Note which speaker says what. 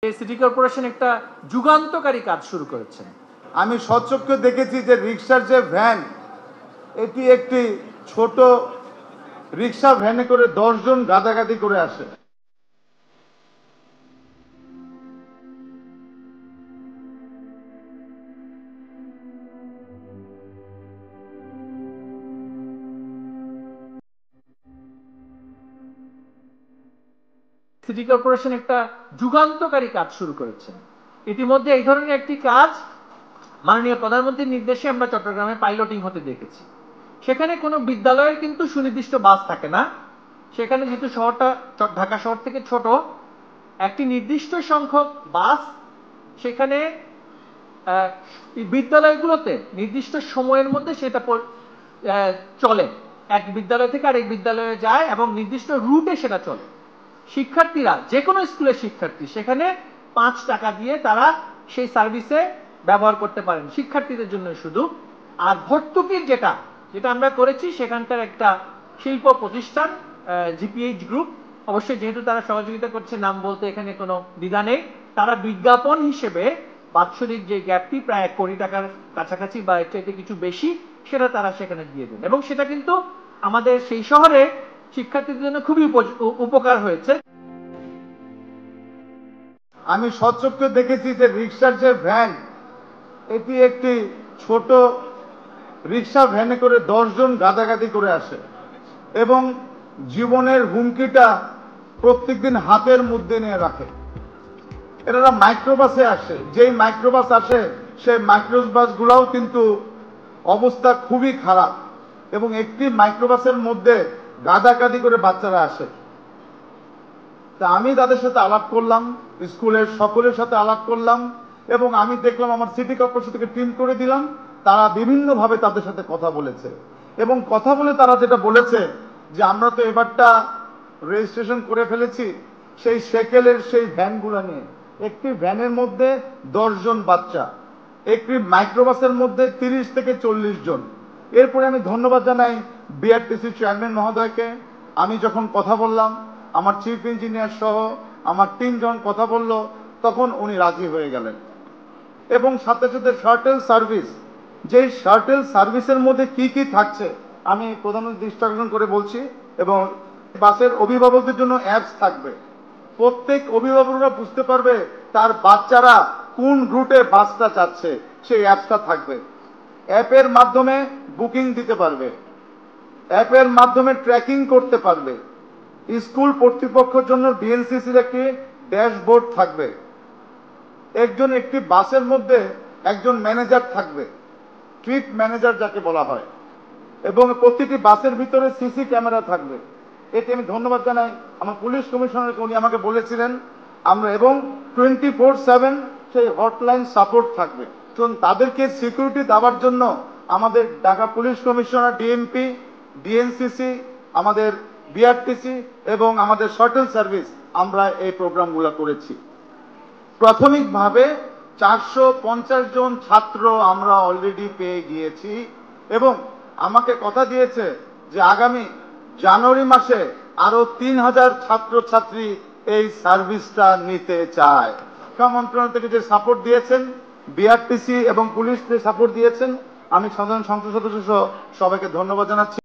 Speaker 1: এই city corporation একটা যুগান্তকারী কাজ শুরু করেছে।
Speaker 2: আমি সচক্ষে দেখেছি যে রিক্সার যে ভ্যান, এটি একটি ছোট রিক্সা ভ্যানে করে 10 জন গাদাগাদি করে আসে।
Speaker 1: সিটি কর্পোরেশন একটা যুগান্তকারী কাজ শুরু করেছে। ইতিমধ্যে এই ধরনের একটি কাজ মাননীয় প্রধানমন্ত্রীর নির্দেশে আমরা চট্টগ্রামে পাইলটিং হতে দেখেছি। সেখানে কোনো বিদ্যালয়ের কিন্তু সুনির্দিষ্ট বাস থাকে না। সেখানে যেহেতু শহরটা ঢাকা শহর থেকে ছোট, একটি নির্দিষ্ট সংখ্যক বাস সেখানে বিদ্যালয়গুলোতে নির্দিষ্ট সময়ের মধ্যে সেটা চলে, এক বিদ্যালয় থেকে আরেক বিদ্যালয়ে যায় এবং নির্দিষ্ট রুটে সেটা চলে। শিক্ষার্থীরা, যে কোনো স্কুলের শিক্ষার্থী, সেখানে 5 টাকা দিয়ে তারা সেই সার্ভিসে ব্যবহার করতে পারেন, শিক্ষার্থীদের জন্য শুধু। আর ভর্তুকির যেটা আমরা করেছি, সেখানকার একটা শিল্প প্রতিষ্ঠান জিপিএইচ গ্রুপ, অবশ্যই যেহেতু তারা সহযোগিতা করছে, নাম বলতে এখানে কোনো দ্বিধা নেই, তারা বিজ্ঞাপন হিসেবে বাৎসরিক যে গ্যাপটি প্রায় 1 কোটি টাকার কাছাকাছি বা এর চাইতে কিছু বেশি, সেটা তারা সেখানে দিয়ে দেন এবং সেটা কিন্তু আমাদের সেই শহরে শিক্ষার্থীদের জন্য খুবই উপকার হয়েছে।
Speaker 2: আমি সচক্ষে দেখেছি যে রিক্সার যে ভ্যান, এটি একটি ছোট রিক্সা ভ্যানে করে 10 জন গাদাগাদি করে আসে এবং জীবনের হুমকিটা প্রত্যেকদিন হাতের মধ্যে নিয়ে রাখে। এরা মাইক্রোবাসে আসে, যেই মাইক্রোবাস আসে সেই মাইক্রোবাসগুলোও কিন্তু অবস্থা খুবই খারাপ এবং একটি মাইক্রোবাসের মধ্যে গাদাগাদি করে বাচ্চারা আসে। তা আমি তাদের সাথে আলাপ করলাম, স্কুলের সকলের সাথে আলাপ করলাম এবং আমি দেখলাম আমার সিটি কর্পোরেশন থেকে টিম করে দিলাম। তারা বিভিন্নভাবে তাদের সাথে কথা বলেছে এবং কথা বলে তারা যেটা বলেছে যে আমরা তো এবারটা রেজিস্ট্রেশন করে ফেলেছি সেই সেকেলের সেই ভ্যানগুলো নিয়ে। একটি ভ্যানের মধ্যে 10 জন বাচ্চা, একটি মাইক্রোবাসের মধ্যে 30 থেকে 40 জন। এরপরে আমি ধন্যবাদ জানাই বিআরটিসি চেয়ারম্যান মহোদয়কে। আমি যখন কথা বললাম, আমার চিফ ইঞ্জিনিয়ার সহ আমার 3 জন কথা বলল, তখন উনি রাজি হয়ে গেলেন। এবং সাথে সাথে শার্টেল সার্ভিস, যেই শার্টেল সার্ভিসের মধ্যে কি কি থাকছে আমি প্রধানমন্ত্রী দৃষ্টি আকর্ষণ করে বলছি। এবং বাসের অভিভাবকদের জন্য অ্যাপস থাকবে, প্রত্যেক অভিভাবকরা বুঝতে পারবে তার বাচ্চারা কোন রুটে বাসটা যাচ্ছে, সেই অ্যাপসটা থাকবে। অ্যাপের মাধ্যমে বুকিং দিতে পারবে, অ্যাপের মাধ্যমে ট্র্যাকিং করতে পারবে। স্কুল কর্তৃপক্ষের জন্য ডিএনসিসির একটি ড্যাশবোর্ড থাকবে। একটি বাসের মধ্যে একজন ম্যানেজার থাকবে, ট্রিপ ম্যানেজার যাকে বলা হয়, এবং প্রতিটি বাসের ভিতরে সিসি ক্যামেরা থাকবে। এটি আমি ধন্যবাদ জানাই আমার পুলিশ কমিশনারকে, উনি আমাকে বলেছিলেন আমরা, এবং 24/7 সেই হটলাইন সাপোর্ট থাকবে। তাদেরকে সিকিউরিটি দেওয়ার জন্য আমাদের Dhaka police commissioner, DMP, DNCC, আমাদের বিআরটিসি এবং আমাদের শাটল সার্ভিস, আমরা এই প্রোগ্রামগুলো করেছি। প্রাথমিকভাবে 450 জন ছাত্র আমরা অলরেডি পেয়ে গিয়েছি এবং আমাকে কথা দিয়েছে যে আগামী জানুয়ারি মাসে আরো 3000 ছাত্রছাত্রী এই সার্ভিসটা নিতে চায়। শিক্ষা মন্ত্রণালয় থেকে যে সাপোর্ট দিয়েছেন, বিআরটিসি এবং পুলিশ যে সাপোর্ট দিয়েছেন, আমি সাধারণ সংসদ সদস্য সহ সবাইকে ধন্যবাদ জানাচ্ছি।